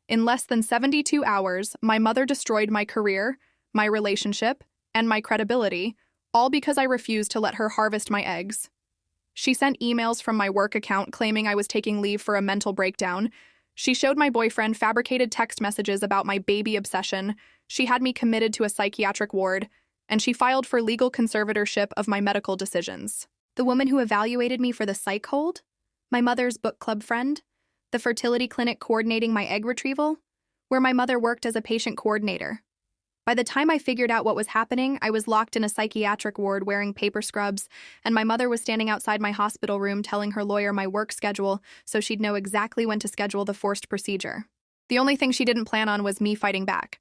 In less than 72 hours, my mother destroyed my career, my relationship, and my credibility, all because I refused to let her harvest my eggs. She sent emails from my work account claiming I was taking leave for a mental breakdown. She showed my boyfriend fabricated text messages about my baby obsession. She had me committed to a psychiatric ward, and she filed for legal conservatorship of my medical decisions. The woman who evaluated me for the psych hold? My mother's book club friend? The fertility clinic coordinating my egg retrieval? Where my mother worked as a patient coordinator. By the time I figured out what was happening, I was locked in a psychiatric ward wearing paper scrubs, and my mother was standing outside my hospital room telling her lawyer my work schedule so she'd know exactly when to schedule the forced procedure. The only thing she didn't plan on was me fighting back.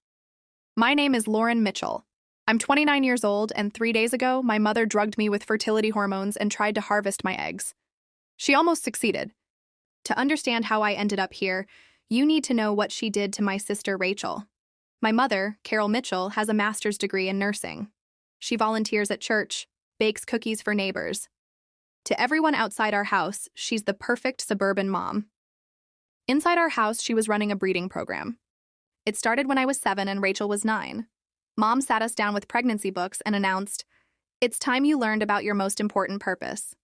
My name is Lauren Mitchell. I'm 29 years old, and 3 days ago, my mother drugged me with fertility hormones and tried to harvest my eggs. She almost succeeded. To understand how I ended up here, you need to know what she did to my sister Rachel. My mother, Carol Mitchell, has a master's degree in nursing. She volunteers at church, bakes cookies for neighbors. To everyone outside our house, she's the perfect suburban mom. Inside our house, she was running a breeding program. It started when I was 7 and Rachel was 9. Mom sat us down with pregnancy books and announced, "It's time you learned about your most important purpose."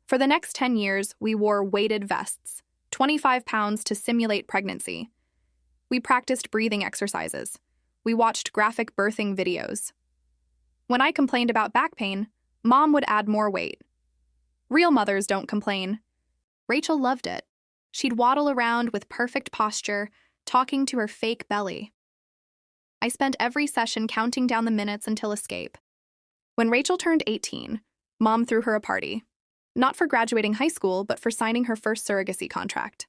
For the next 10 years, we wore weighted vests, 25 pounds to simulate pregnancy. We practiced breathing exercises. We watched graphic birthing videos. When I complained about back pain, Mom would add more weight. Real mothers don't complain. Rachel loved it. She'd waddle around with perfect posture, talking to her fake belly. I spent every session counting down the minutes until escape. When Rachel turned 18, Mom threw her a party. Not for graduating high school, but for signing her first surrogacy contract.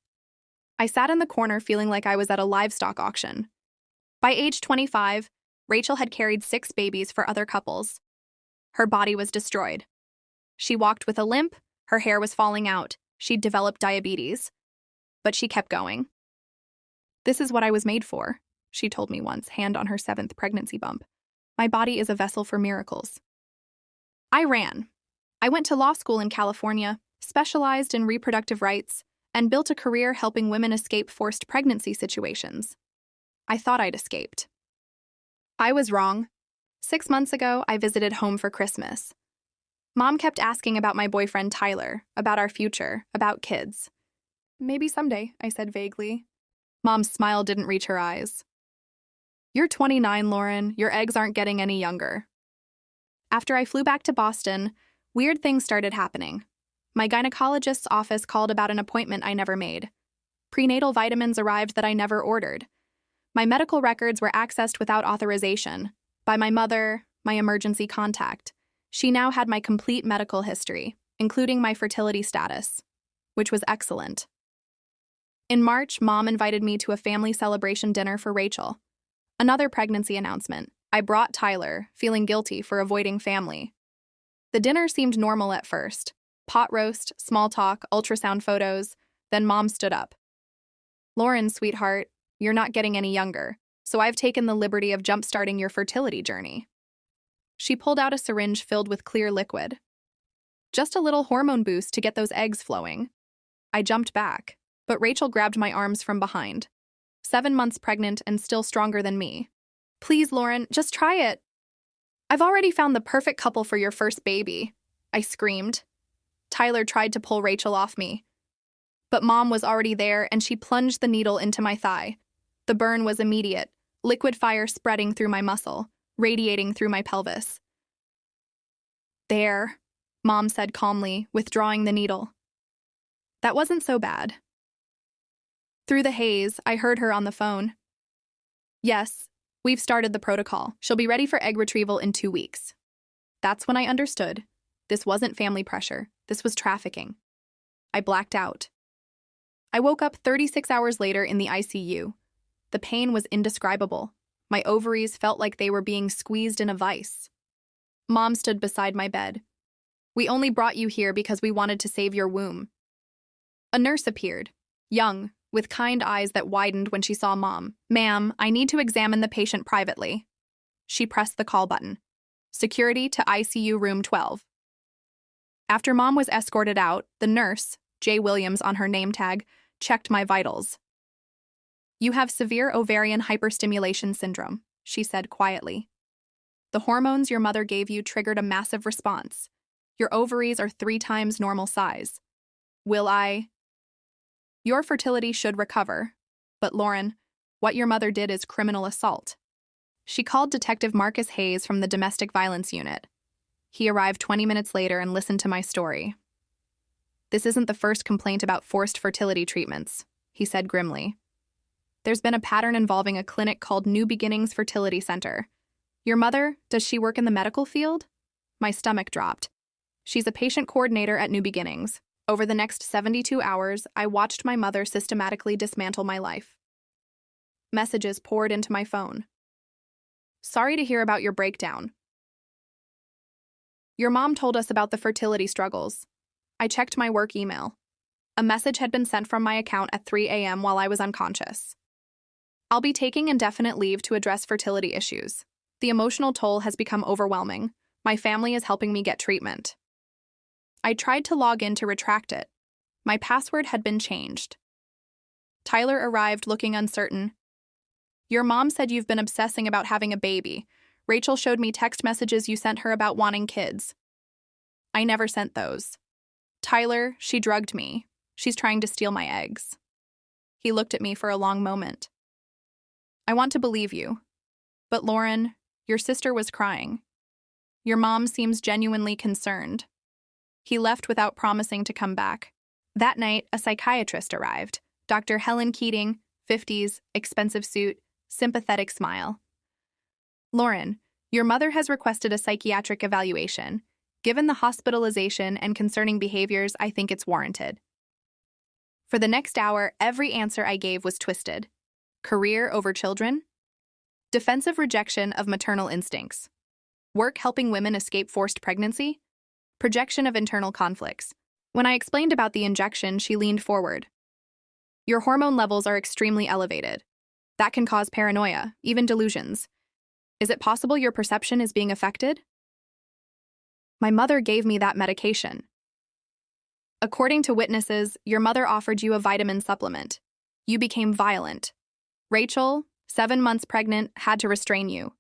I sat in the corner feeling like I was at a livestock auction. By age 25, Rachel had carried 6 babies for other couples. Her body was destroyed. She walked with a limp, her hair was falling out, she'd developed diabetes. But she kept going. "This is what I was made for," she told me once, hand on her 7th pregnancy bump. "My body is a vessel for miracles." I ran. I went to law school in California, specialized in reproductive rights, and built a career helping women escape forced pregnancy situations. I thought I'd escaped. I was wrong. 6 months ago, I visited home for Christmas. Mom kept asking about my boyfriend Tyler, about our future, about kids. "Maybe someday," I said vaguely. Mom's smile didn't reach her eyes. "You're 29, Lauren. Your eggs aren't getting any younger." After I flew back to Boston, weird things started happening. My gynecologist's office called about an appointment I never made. Prenatal vitamins arrived that I never ordered. My medical records were accessed without authorization by my mother, my emergency contact. She now had my complete medical history, including my fertility status, which was excellent. In March, Mom invited me to a family celebration dinner for Rachel. Another pregnancy announcement. I brought Tyler, feeling guilty for avoiding family. The dinner seemed normal at first. Pot roast, small talk, ultrasound photos. Then Mom stood up. "Lauren, sweetheart, you're not getting any younger, so I've taken the liberty of jump-starting your fertility journey." She pulled out a syringe filled with clear liquid. "Just a little hormone boost to get those eggs flowing." I jumped back, but Rachel grabbed my arms from behind. 7 months pregnant and still stronger than me. "Please, Lauren, just try it." "I've already found the perfect couple for your first baby," I screamed. Tyler tried to pull Rachel off me. But Mom was already there, and she plunged the needle into my thigh. The burn was immediate, liquid fire spreading through my muscle, radiating through my pelvis. "There," Mom said calmly, withdrawing the needle. That wasn't so bad. Through the haze, I heard her on the phone. "Yes, we've started the protocol. She'll be ready for egg retrieval in 2 weeks." That's when I understood. This wasn't family pressure. This was trafficking. I blacked out. I woke up 36 hours later in the ICU. The pain was indescribable. My ovaries felt like they were being squeezed in a vice. Mom stood beside my bed. "We only brought you here because we wanted to save your womb." A nurse appeared, young, with kind eyes that widened when she saw Mom. "Ma'am, I need to examine the patient privately." She pressed the call button. "Security to ICU room 12. After Mom was escorted out, the nurse, J. Williams on her name tag, checked my vitals. You have severe ovarian hyperstimulation syndrome, she said quietly. The hormones your mother gave you triggered a massive response. Your ovaries are 3 times normal size. Will I? Your fertility should recover. But Lauren, what your mother did is criminal assault. She called Detective Marcus Hayes from the Domestic Violence Unit. He arrived 20 minutes later and listened to my story. This isn't the first complaint about forced fertility treatments, he said grimly. There's been a pattern involving a clinic called New Beginnings Fertility Center. Your mother, does she work in the medical field? My stomach dropped. She's a patient coordinator at New Beginnings. Over the next 72 hours, I watched my mother systematically dismantle my life. Messages poured into my phone. Sorry to hear about your breakdown. Your mom told us about the fertility struggles. I checked my work email. A message had been sent from my account at 3 a.m. while I was unconscious. I'll be taking indefinite leave to address fertility issues. The emotional toll has become overwhelming. My family is helping me get treatment. I tried to log in to retract it. My password had been changed. Tyler arrived looking uncertain. Your mom said you've been obsessing about having a baby. Rachel showed me text messages you sent her about wanting kids. I never sent those. Tyler, she drugged me. She's trying to steal my eggs. He looked at me for a long moment. I want to believe you. But Lauren, your sister was crying. Your mom seems genuinely concerned. He left without promising to come back. That night, a psychiatrist arrived. Dr. Helen Keating, 50s, expensive suit, sympathetic smile. Lauren, your mother has requested a psychiatric evaluation. Given the hospitalization and concerning behaviors, I think it's warranted. For the next hour, every answer I gave was twisted. Career over children? Defensive rejection of maternal instincts. Work helping women escape forced pregnancy? Projection of internal conflicts. When I explained about the injection, she leaned forward. Your hormone levels are extremely elevated. That can cause paranoia, even delusions. Is it possible your perception is being affected? My mother gave me that medication. According to witnesses, your mother offered you a vitamin supplement. You became violent. Rachel, 7 months pregnant, had to restrain you.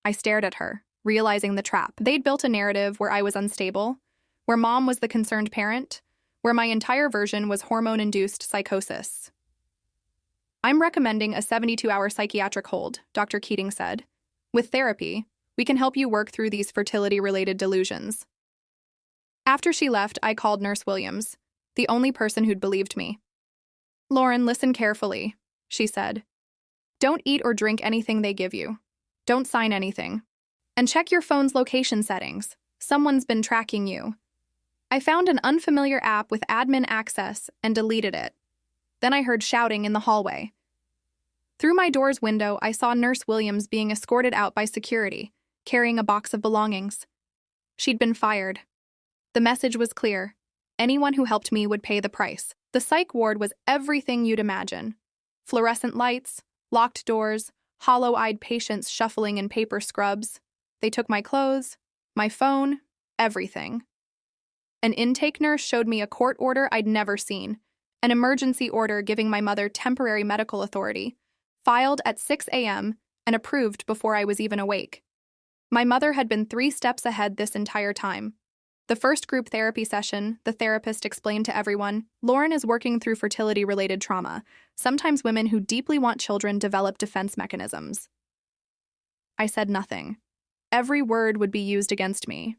I stared at her, realizing the trap. They'd built a narrative where I was unstable, where mom was the concerned parent, where my entire version was hormone-induced psychosis. I'm recommending a 72-hour psychiatric hold, Dr. Keating said. With therapy, we can help you work through these fertility-related delusions. After she left, I called Nurse Williams, the only person who'd believed me. Lauren, listen carefully, she said. Don't eat or drink anything they give you. Don't sign anything. And check your phone's location settings. Someone's been tracking you. I found an unfamiliar app with admin access and deleted it. Then I heard shouting in the hallway. Through my door's window, I saw Nurse Williams being escorted out by security, carrying a box of belongings. She'd been fired. The message was clear. Anyone who helped me would pay the price. The psych ward was everything you'd imagine. Fluorescent lights, locked doors, hollow-eyed patients shuffling in paper scrubs. They took my clothes, my phone, everything. An intake nurse showed me a court order I'd never seen, an emergency order giving my mother temporary medical authority, filed at 6 a.m. and approved before I was even awake. My mother had been 3 steps ahead this entire time. The first group therapy session, the therapist explained to everyone, Lauren is working through fertility-related trauma. Sometimes women who deeply want children develop defense mechanisms. I said nothing. Every word would be used against me.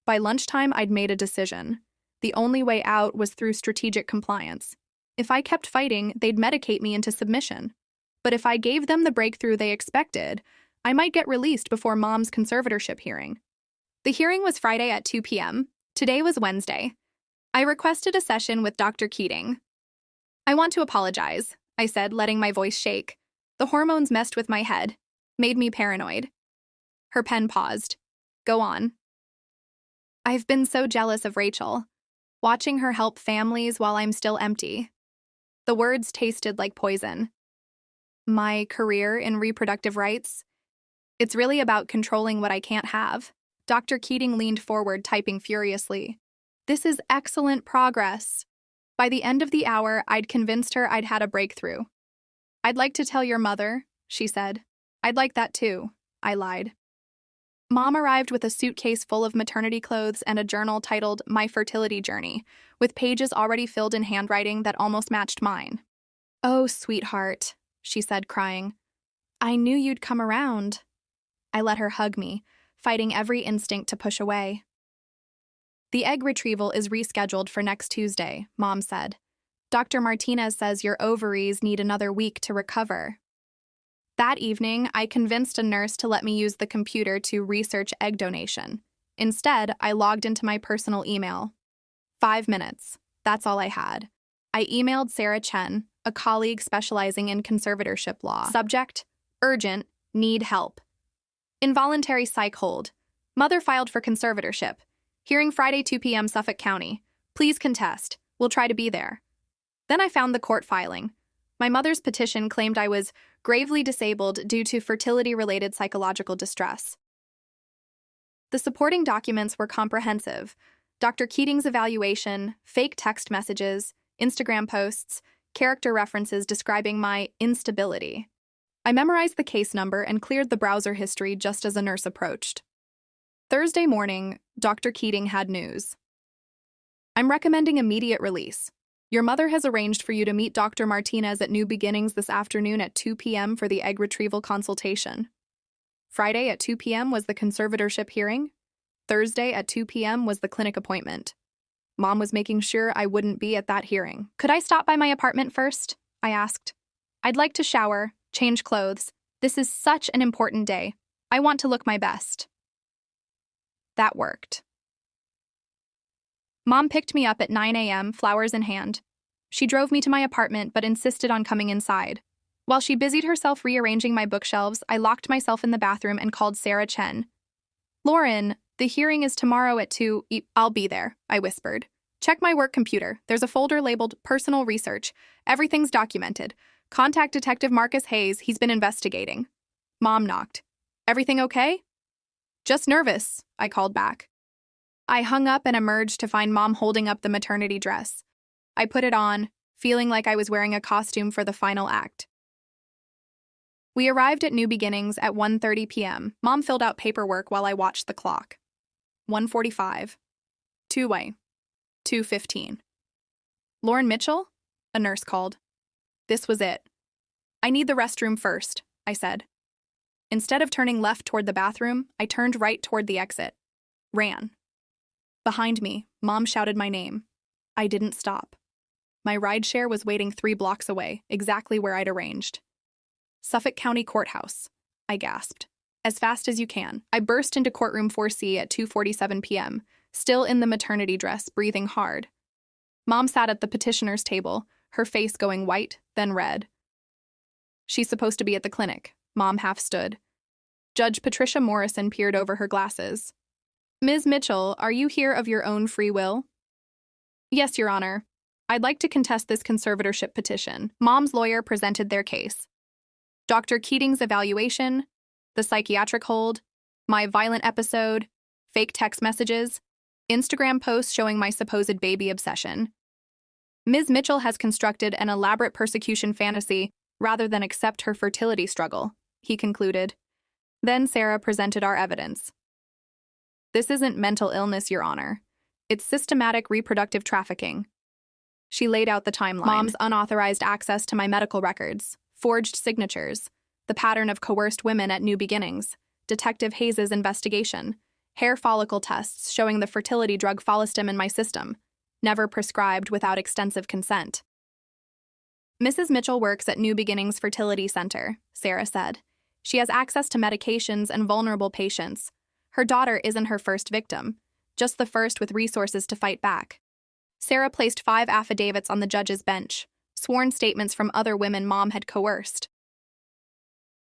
By lunchtime, I'd made a decision. The only way out was through strategic compliance. If I kept fighting, they'd medicate me into submission. But if I gave them the breakthrough they expected, I might get released before Mom's conservatorship hearing. The hearing was Friday at 2 p.m. Today was Wednesday. I requested a session with Dr. Keating. I want to apologize, I said, letting my voice shake. The hormones messed with my head, made me paranoid. Her pen paused. Go on. I've been so jealous of Rachel, watching her help families while I'm still empty. The words tasted like poison. My career in reproductive rights? It's really about controlling what I can't have. Dr. Keating leaned forward, typing furiously. This is excellent progress. By the end of the hour, I'd convinced her I'd had a breakthrough. I'd like to tell your mother, she said. I'd like that too, I lied. Mom arrived with a suitcase full of maternity clothes and a journal titled My Fertility Journey, with pages already filled in handwriting that almost matched mine. Oh, sweetheart, she said, crying. I knew you'd come around. I let her hug me, fighting every instinct to push away. The egg retrieval is rescheduled for next Tuesday, Mom said. Dr. Martinez says your ovaries need another week to recover. That evening, I convinced a nurse to let me use the computer to research egg donation. Instead, I logged into my personal email. 5 minutes. That's all I had. I emailed Sarah Chen, a colleague specializing in conservatorship law. Subject: urgent, need help. Involuntary psych hold. Mother filed for conservatorship. Hearing Friday 2 p.m. Suffolk County. Please contest. We'll try to be there. Then I found the court filing. My mother's petition claimed I was gravely disabled due to fertility-related psychological distress. The supporting documents were comprehensive. Dr. Keating's evaluation, fake text messages, Instagram posts, character references describing my instability. I memorized the case number and cleared the browser history just as a nurse approached. Thursday morning, Dr. Keating had news. I'm recommending immediate release. Your mother has arranged for you to meet Dr. Martinez at New Beginnings this afternoon at 2 p.m. for the egg retrieval consultation. Friday at 2 p.m. was the conservatorship hearing. Thursday at 2 p.m. was the clinic appointment. Mom was making sure I wouldn't be at that hearing. Could I stop by my apartment first? I asked. I'd like to shower, change clothes. This is such an important day. I want to look my best. That worked. Mom picked me up at 9 a.m., flowers in hand. She drove me to my apartment but insisted on coming inside. While she busied herself rearranging my bookshelves, I locked myself in the bathroom and called Sarah Chen. Lauren, the hearing is tomorrow at 2. I'll be there, I whispered. Check my work computer. There's a folder labeled Personal Research. Everything's documented. Contact Detective Marcus Hayes. He's been investigating. Mom knocked. Everything okay? Just nervous, I called back. I hung up and emerged to find Mom holding up the maternity dress. I put it on, feeling like I was wearing a costume for the final act. We arrived at New Beginnings at 1:30 p.m. Mom filled out paperwork while I watched the clock. 1:45. 2-way. 2:15. Lauren Mitchell? A nurse called. This was it. I need the restroom first, I said. Instead of turning left toward the bathroom, I turned right toward the exit. Ran. Behind me, Mom shouted my name. I didn't stop. My rideshare was waiting 3 blocks away, exactly where I'd arranged. Suffolk County Courthouse, I gasped. As fast as you can. I burst into courtroom 4C at 2:47 p.m., still in the maternity dress, breathing hard. Mom sat at the petitioner's table, her face going white, then red. She's supposed to be at the clinic. Mom half stood. Judge Patricia Morrison peered over her glasses. Ms. Mitchell, are you here of your own free will? Yes, Your Honor. I'd like to contest this conservatorship petition. Mom's lawyer presented their case. Dr. Keating's evaluation, the psychiatric hold, my violent episode, fake text messages, Instagram posts showing my supposed baby obsession. Ms. Mitchell has constructed an elaborate persecution fantasy rather than accept her fertility struggle, he concluded. Then Sarah presented our evidence. This isn't mental illness, Your Honor. It's systematic reproductive trafficking. She laid out the timeline. Mom's unauthorized access to my medical records, forged signatures, the pattern of coerced women at New Beginnings, Detective Hayes' investigation, hair follicle tests showing the fertility drug Follistim in my system, never prescribed without extensive consent. Mrs. Mitchell works at New Beginnings Fertility Center, Sarah said. She has access to medications and vulnerable patients. Her daughter isn't her first victim, just the first with resources to fight back. Sarah placed 5 affidavits on the judge's bench, sworn statements from other women Mom had coerced.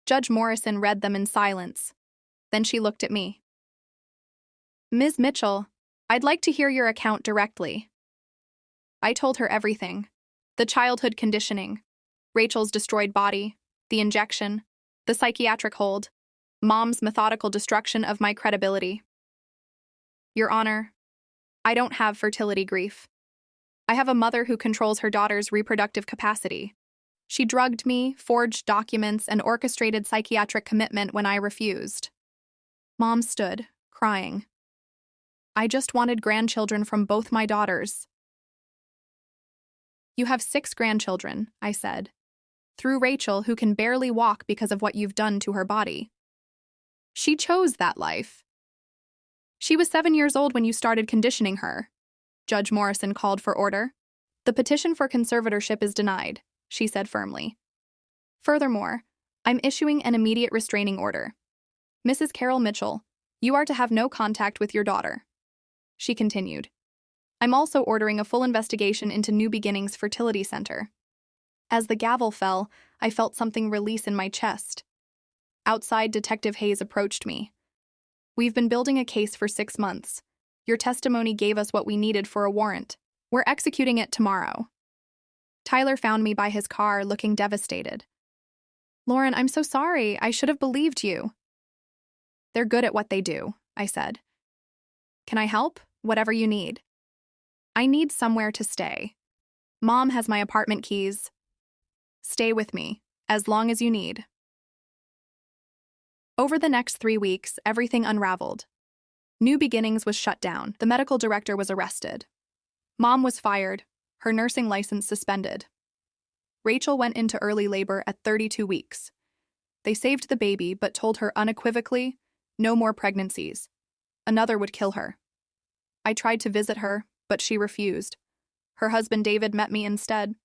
Judge Morrison read them in silence. Then she looked at me. Ms. Mitchell, I'd like to hear your account directly. I told her everything. The childhood conditioning, Rachel's destroyed body, the injection, the psychiatric hold, Mom's methodical destruction of my credibility. Your Honor, I don't have fertility grief. I have a mother who controls her daughter's reproductive capacity. She drugged me, forged documents, and orchestrated psychiatric commitment when I refused. Mom stood, crying. I just wanted grandchildren from both my daughters. You have 6 grandchildren, I said. Through Rachel, who can barely walk because of what you've done to her body. She chose that life. She was 7 years old when you started conditioning her. Judge Morrison called for order. The petition for conservatorship is denied, she said firmly. Furthermore, I'm issuing an immediate restraining order. Mrs. Carol Mitchell, you are to have no contact with your daughter. She continued. I'm also ordering a full investigation into New Beginnings Fertility Center. As the gavel fell, I felt something release in my chest. Outside, Detective Hayes approached me. We've been building a case for 6 months. Your testimony gave us what we needed for a warrant. We're executing it tomorrow. Tyler found me by his car, looking devastated. Lauren, I'm so sorry. I should have believed you. They're good at what they do, I said. Can I help? Whatever you need. I need somewhere to stay. Mom has my apartment keys. Stay with me, as long as you need. Over the next 3 weeks, everything unraveled. New Beginnings was shut down. The medical director was arrested. Mom was fired, her nursing license suspended. Rachel went into early labor at 32 weeks. They saved the baby, but told her unequivocally, no more pregnancies. Another would kill her. I tried to visit her, but she refused. Her husband David met me instead.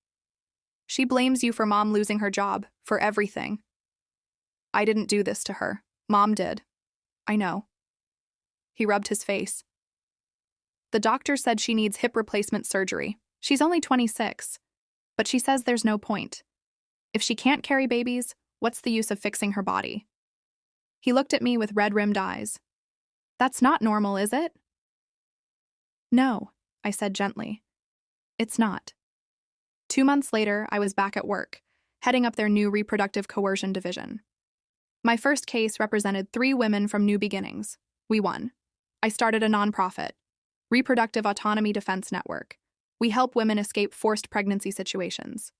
She blames you for Mom losing her job, for everything. I didn't do this to her. Mom did. I know. He rubbed his face. The doctor said she needs hip replacement surgery. She's only 26, but she says there's no point. If she can't carry babies, what's the use of fixing her body? He looked at me with red-rimmed eyes. That's not normal, is it? No, I said gently. It's not. 2 months later, I was back at work, heading up their new reproductive coercion division. My first case represented 3 women from New Beginnings. We won. I started a nonprofit, Reproductive Autonomy Defense Network. We help women escape forced pregnancy situations.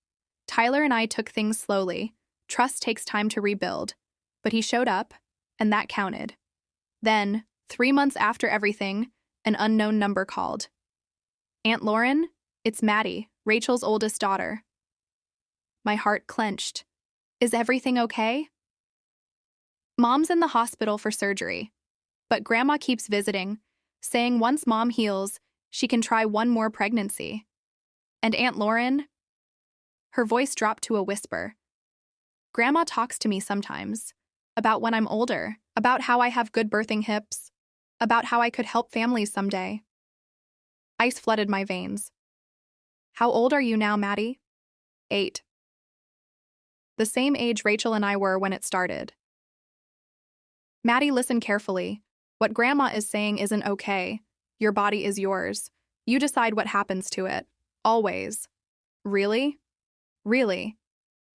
Tyler and I took things slowly. Trust takes time to rebuild. But he showed up, and that counted. Then, 3 months after everything, an unknown number called. Aunt Lauren, it's Maddie, Rachel's oldest daughter. My heart clenched. Is everything okay? Mom's in the hospital for surgery, but Grandma keeps visiting, saying once Mom heals, she can try one more pregnancy. And Aunt Lauren? Her voice dropped to a whisper. Grandma talks to me sometimes, about when I'm older, about how I have good birthing hips, about how I could help families someday. Ice flooded my veins. How old are you now, Maddie? 8. The same age Rachel and I were when it started. Maddie, listen carefully. What Grandma is saying isn't okay. Your body is yours. You decide what happens to it. Always. Really? Really.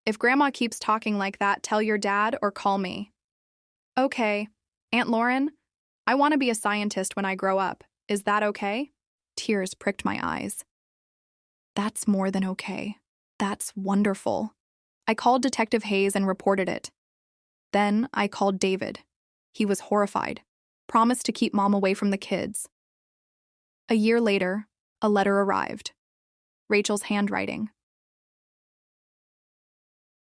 If Grandma keeps talking like that, tell your dad or call me. Okay. Aunt Lauren, I want to be a scientist when I grow up. Is that okay? Tears pricked my eyes. That's more than okay. That's wonderful. I called Detective Hayes and reported it. Then I called David. He was horrified, promised to keep Mom away from the kids. A year later, a letter arrived. Rachel's handwriting.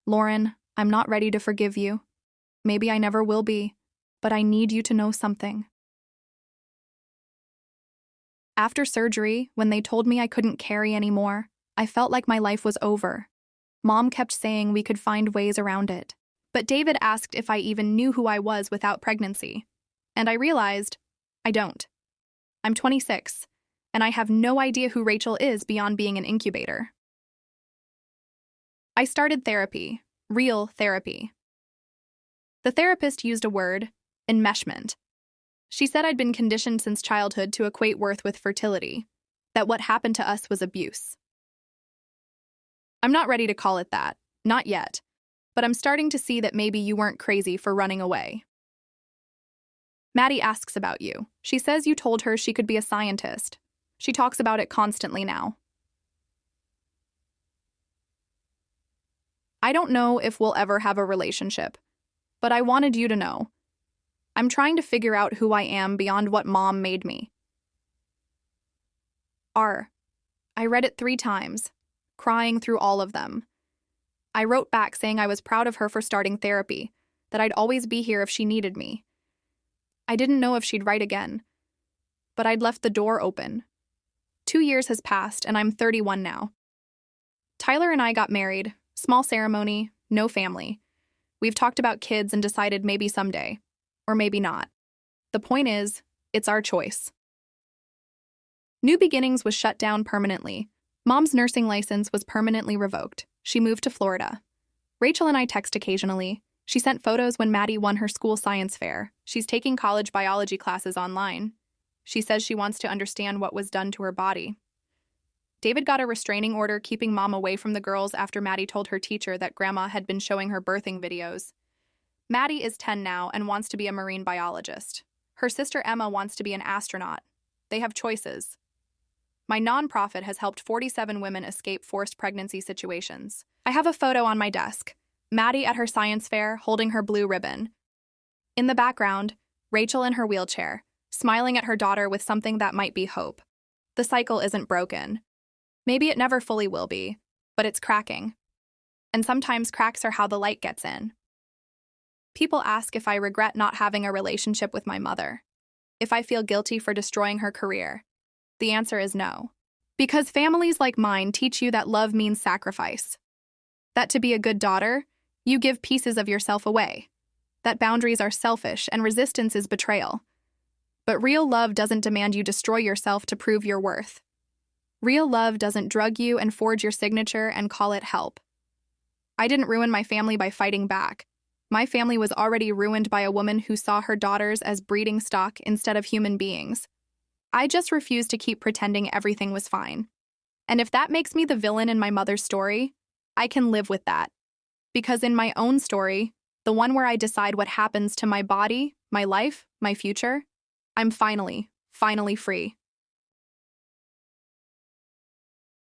Lauren, I'm not ready to forgive you. Maybe I never will be, but I need you to know something. After surgery, when they told me I couldn't carry anymore, I felt like my life was over. Mom kept saying we could find ways around it. But David asked if I even knew who I was without pregnancy. And I realized, I don't. I'm 26, and I have no idea who Rachel is beyond being an incubator. I started therapy, real therapy. The therapist used a word, enmeshment. She said I'd been conditioned since childhood to equate worth with fertility, that what happened to us was abuse. I'm not ready to call it that, not yet, but I'm starting to see that maybe you weren't crazy for running away. Maddie asks about you. She says you told her she could be a scientist. She talks about it constantly now. I don't know if we'll ever have a relationship, but I wanted you to know. I'm trying to figure out who I am beyond what mom made me. R. I read it 3 times, crying through all of them. I wrote back saying I was proud of her for starting therapy, that I'd always be here if she needed me. I didn't know if she'd write again, but I'd left the door open. 2 years has passed, and I'm 31 now. Tyler and I got married, small ceremony, no family. We've talked about kids and decided maybe someday, or maybe not. The point is, it's our choice. New Beginnings was shut down permanently. Mom's nursing license was permanently revoked. She moved to Florida. Rachel and I text occasionally. She sent photos when Maddie won her school science fair. She's taking college biology classes online. She says she wants to understand what was done to her body. David got a restraining order keeping Mom away from the girls after Maddie told her teacher that Grandma had been showing her birthing videos. Maddie is 10 now and wants to be a marine biologist. Her sister Emma wants to be an astronaut. They have choices. My nonprofit has helped 47 women escape forced pregnancy situations. I have a photo on my desk. Maddie at her science fair holding her blue ribbon. In the background, Rachel in her wheelchair, smiling at her daughter with something that might be hope. The cycle isn't broken. Maybe it never fully will be, but it's cracking. And sometimes cracks are how the light gets in. People ask if I regret not having a relationship with my mother, if I feel guilty for destroying her career. The answer is no. Because families like mine teach you that love means sacrifice. That to be a good daughter, you give pieces of yourself away. That boundaries are selfish and resistance is betrayal. But real love doesn't demand you destroy yourself to prove your worth. Real love doesn't drug you and forge your signature and call it help. I didn't ruin my family by fighting back. My family was already ruined by a woman who saw her daughters as breeding stock instead of human beings. I just refused to keep pretending everything was fine. And if that makes me the villain in my mother's story, I can live with that. Because in my own story, the one where I decide what happens to my body, my life, my future, I'm finally free.